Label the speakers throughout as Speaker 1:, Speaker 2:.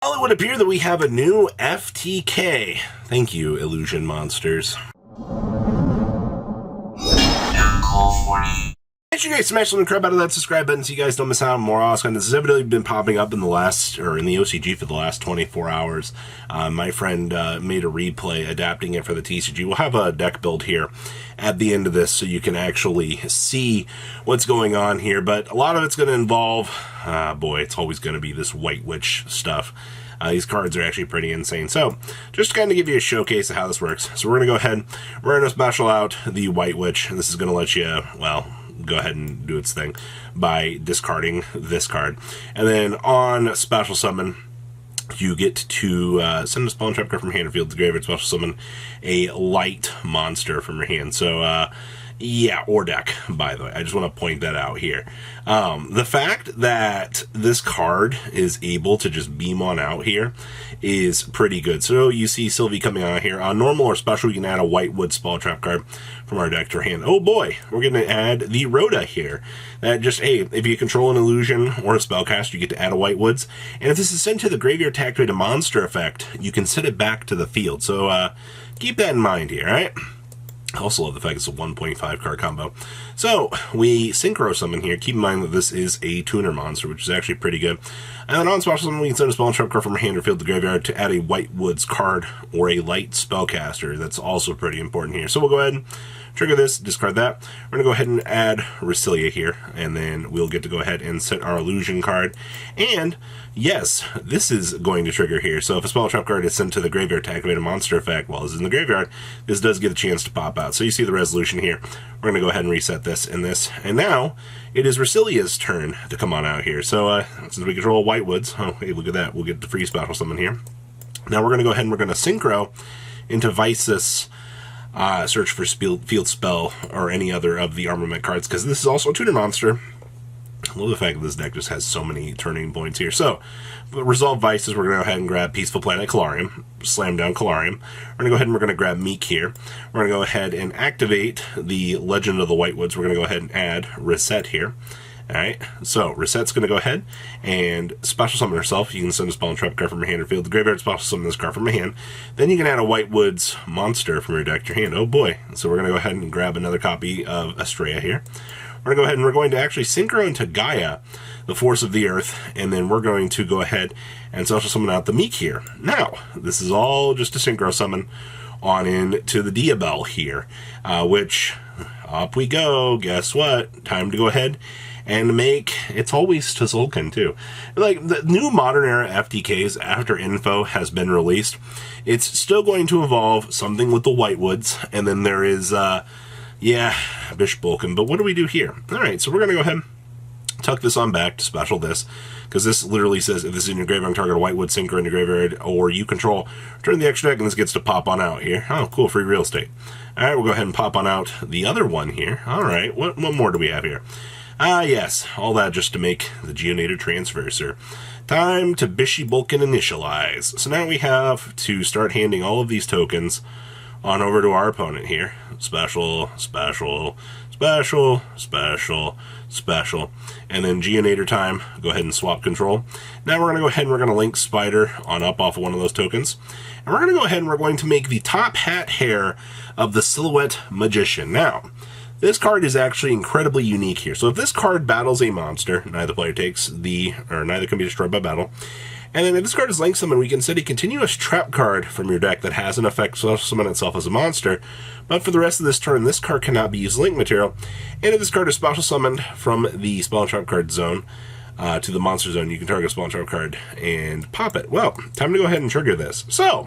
Speaker 1: Well, it would appear that we have a new FTK. Thank you, Illusion Monsters. Make sure you guys smash the crap out of that subscribe button so you guys don't miss out on more awesome. This has evidently been popping up in the OCG for the last 24 hours. My friend made a replay adapting it for the TCG. We'll have a deck build here at the end of this so you can actually see what's going on here. But a lot of it's going to involve, boy, it's always going to be this White Witch stuff. These cards are actually pretty insane. So, just to kind of give you a showcase of how this works. So we're going to go ahead, we're going to special out the White Witch. This is going to let you, well, go ahead and do its thing by discarding this card. And then on Special Summon, you get to send a Spawn Trap card from hand or field to graveyard, Special Summon a light monster from your hand. So, yeah, or deck, by the way. I just want to point that out here. The fact that this card is able to just beam on out here is pretty good. So you see Sylvie coming out here. On normal or special, you can add a Whitewood Spawn Trap card from our deck to your hand. Oh boy, we're going to add the Rhoda here. That just, hey, if you control an illusion or a spellcast, you get to add a Whitewoods. And if this is sent to the graveyard to activate a monster effect, you can send it back to the field. So keep that in mind here, all right? I also love the fact it's a 1.5 card combo. So, we Synchro Summon here. Keep in mind that this is a tuner monster, which is actually pretty good. And then on Special Summon, we can send a Spawn Trap card from our hand or field to graveyard to add a White Woods card or a light spellcaster. That's also pretty important here. So we'll go ahead and trigger this, discard that. We're going to go ahead and add Resilia here, and then we'll get to go ahead and set our illusion card. And yes, this is going to trigger here. So if a Spell Trap card is sent to the graveyard to activate a monster effect while it's in the graveyard, this does get a chance to pop out. So you see the resolution here. We're going to go ahead and reset this and this. And now it is Resilia's turn to come on out here. So since we control Whitewoods, oh, hey, look at that. We'll get the free Special Summon here. Now we're going to go ahead and we're going to Synchro into Vices. Search for Field Spell or any other of the Armament cards, because this is also a tuner monster. I love the fact that this deck just has so many turning points here. So, Resolve Vices, we're going to go ahead and grab Peaceful Planet Calarium, slam down Calarium. We're going to go ahead and we're going to grab Meek here. We're going to go ahead and activate the Legend of the Whitewoods. We're going to go ahead and add Reset here. Alright, so Reset's going to go ahead and Special Summon herself. You can send a Spawn Trap card from your hand or field. The graveyard Special Summon this card from your hand. Then you can add a Whitewoods monster from your deck to your hand. Oh boy. So we're going to go ahead and grab another copy of Estrella here. We're going to go ahead and we're going to actually Synchro into Gaia, the Force of the Earth, and then we're going to go ahead and Special Summon out the Meek here. Now, this is all just a Synchro Summon on into the Diabell here, which, up we go. Guess what? Time to go ahead and make, it's always to Tzolk'in too. Like, the new modern era FTKs, after info has been released, it's still going to involve something with the Whitewoods, and then there is, yeah, Bishop Bulkin. But what do we do here? Alright, so we're going to go ahead, tuck this on back to special this, because this literally says if this is in your graveyard, target a Whitewood Synchro in your graveyard, or you control, turn the extra deck, and this gets to pop on out here. Oh, cool, free real estate. Alright, we'll go ahead and pop on out the other one here. Alright, what more do we have here? Yes, all that just to make the Geonator Transverser. Time to Bishop Bulkin initialize. So now we have to start handing all of these tokens on over to our opponent here. Special, special, special, special, special. And then Geonator time, go ahead and swap control. Now we're going to go ahead and we're going to link Spider on up off of one of those tokens. And we're going to go ahead and we're going to make the top hat hair of the Silhouette Magician. Now, this card is actually incredibly unique here. So if this card battles a monster, neither player takes neither can be destroyed by battle. And then if this card is link summoned, we can set a continuous trap card from your deck that has an effect to summon itself as a monster. But for the rest of this turn, this card cannot be used link material. And if this card is special summoned from the Spawn Trap card zone to the monster zone, you can target a Spawn Trap card and pop it. Well, time to go ahead and trigger this. So,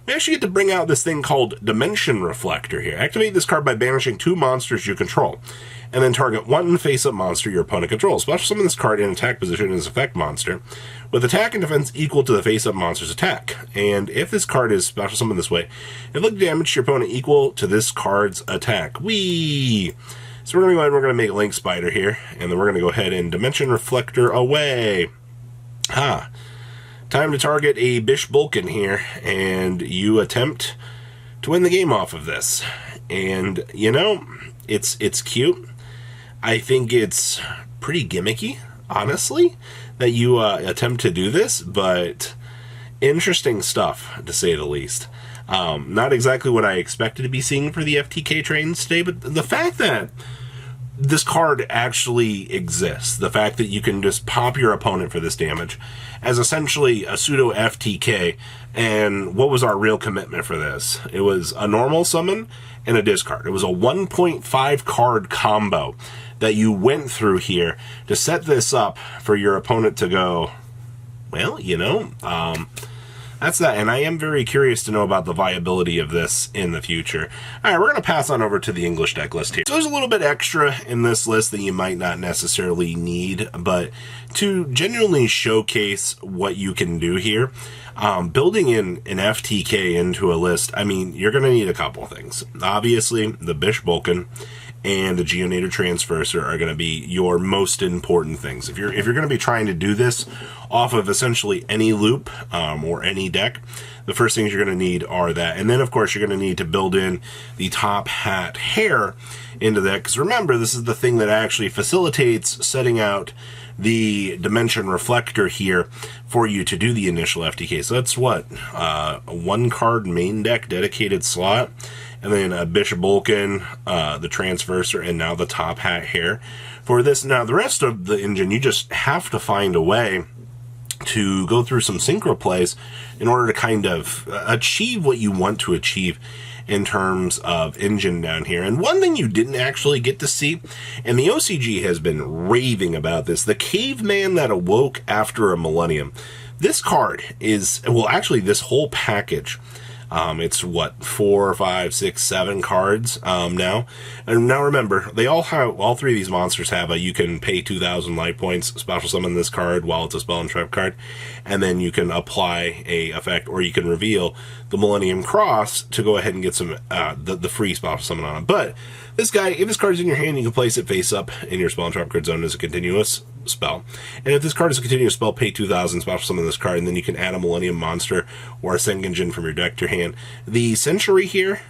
Speaker 1: we actually get to bring out this thing called Dimension Reflector here. Activate this card by banishing 2 monsters you control, and then target 1 face-up monster your opponent controls. Special summon this card in attack position as effect monster, with attack and defense equal to the face-up monster's attack. And if this card is special summoned this way, inflict damage to your opponent equal to this card's attack. Whee! So we're going to go ahead and we're going to make Link Spider here, and then we're going to go ahead and Dimension Reflector away. Ha! Time to target a Bishop Bulkin here, and you attempt to win the game off of this. And, you know, it's cute. I think it's pretty gimmicky, honestly, that you attempt to do this, but Interesting stuff, to say the least. Not exactly what I expected to be seeing for the FTK trains today, but the fact that this card actually exists, the fact that you can just pop your opponent for this damage as essentially a pseudo FTK, and what was our real commitment for this? It was a normal summon and a discard. It was a 1.5 card combo that you went through here to set this up for your opponent to go, well, that's that, and I am very curious to know about the viability of this in the future. Alright, we're going to pass on over to the English deck list here. So there's a little bit extra in this list that you might not necessarily need, but to genuinely showcase what you can do here, building in an FTK into a list, I mean, you're going to need a couple things. Obviously, the Bish Vulcan and the Geonator Transverser are going to be your most important things. If you're going to be trying to do this off of essentially any loop or any deck, the first things you're going to need are that. And then, of course, you're going to need to build in the Top Hat hair into that, because remember, this is the thing that actually facilitates setting out the Dimension Reflector here for you to do the initial FTK. So that's what? A 1-card main deck dedicated slot, and then a Bishop Vulcan, the Transverser, and now the Top Hat hair for this. Now, the rest of the engine, you just have to find a way to go through some synchro plays in order to kind of achieve what you want to achieve in terms of engine down here. And one thing you didn't actually get to see, and the OCG has been raving about this, the Caveman that awoke after a millennium. This card is, well, actually this whole package, it's what, 4, 5, 6, 7 cards now. And now remember, they all have, all three of these monsters have a, you can pay 2,000 life points, special summon this card while it's a spell and trap card, and then you can apply a effect, or you can reveal the Millennium Cross to go ahead and get some the free special summon on it. But this guy, if this card is in your hand, you can place it face up in your spell and trap card zone as a continuous spell. And if this card is a continuous spell, pay 2,000, special summon this card, and then you can add a Millennium Monster or a Sengenjin from your deck to your hand. The Century here,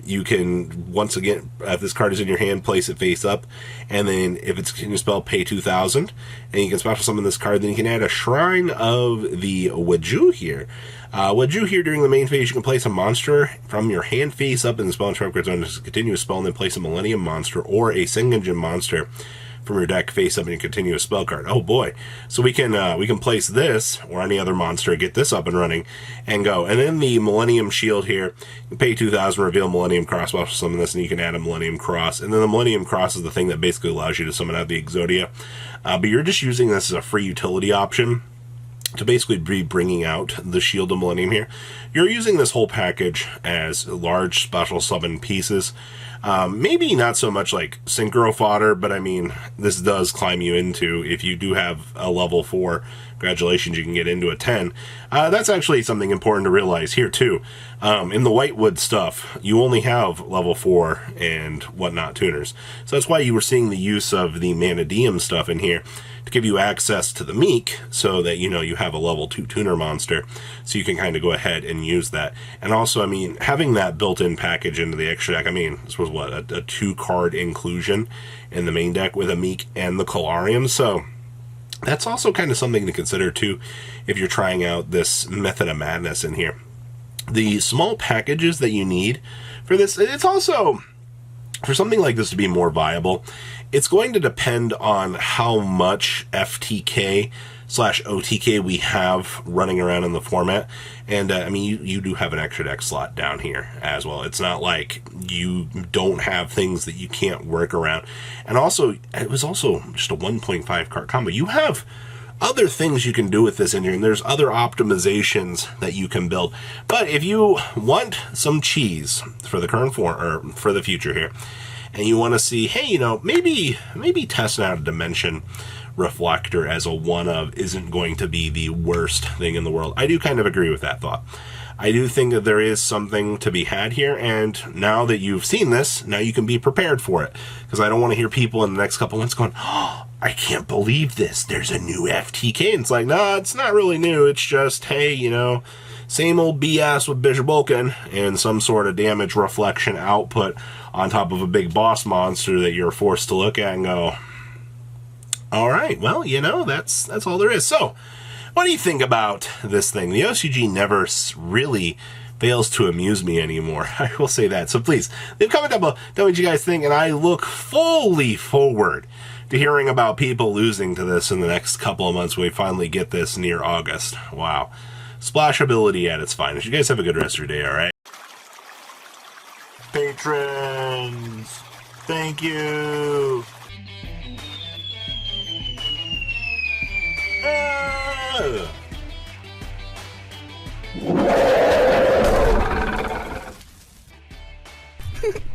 Speaker 1: you can, once again, if this card is in your hand, place it face up, and then if it's a continuous spell, pay 2,000, and you can special summon this card, then you can add a Shrine of the Waju here. Waju here, during the main phase, you can place a monster from your hand face up in the spell and trap card zone as a continuous spell, and then place a Millennium Monster or a Sengenjin monster from your deck face up in a continuous spell card. Oh boy. So we can place this or any other monster, get this up and running, and go. And then the Millennium Shield here, you pay 2,000, reveal Millennium Cross, special summon this, and you can add a Millennium Cross. And then the Millennium Cross is the thing that basically allows you to summon out the Exodia. But you're just using this as a free utility option to basically be bringing out the Shield of Millennium here. You're using this whole package as large special summon pieces. Maybe not so much like synchro fodder, but I mean, this does climb you into, if you do have a level 4, congratulations, you can get into a 10. That's actually something important to realize here too. In the Whitewood stuff, you only have level 4 and whatnot tuners. So that's why you were seeing the use of the Manadeum stuff in here, to give you access to the Meek, so that, you know, you have a level 2 tuner monster, so you can kind of go ahead and use that. And also, I mean, having that built-in package into the extra deck, I mean, this was what, a 2-card inclusion in the main deck with a Meek and the Colarium, so that's also kind of something to consider too, if you're trying out this Method of Madness in here. The small packages that you need for this, it's also, for something like this to be more viable, it's going to depend on how much FTK/OTK we have running around in the format. And I mean, you do have an extra deck slot down here as well. It's not like you don't have things that you can't work around. And also, it was also just a 1.5 card combo. You have other things you can do with this in here, and there's other optimizations that you can build. But if you want some cheese for the current form, or for the future here, and you want to see, hey, you know, maybe testing out a Dimension Reflector as a one-of isn't going to be the worst thing in the world. I do kind of agree with that thought. I do think that there is something to be had here, and now that you've seen this, now you can be prepared for it. Because I don't want to hear people in the next couple months going, oh, I can't believe this, there's a new FTK. And it's like, nah, it's not really new, it's just, hey, you know, same old BS with Bishop Vulcan and some sort of damage reflection output on top of a big boss monster that you're forced to look at and go, all right, well, you know, that's all there is. So What do you think about this thing? The OCG never really fails to amuse me anymore. I will say that. So please, leave a comment down below. Tell me what you guys think, and I look fully forward to hearing about people losing to this in the next couple of months when we finally get this near August. Wow. Splashability at its finest. You guys have a good rest of your day, alright? Patrons! Thank you!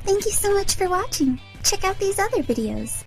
Speaker 2: Thank you so much for watching. Check out these other videos.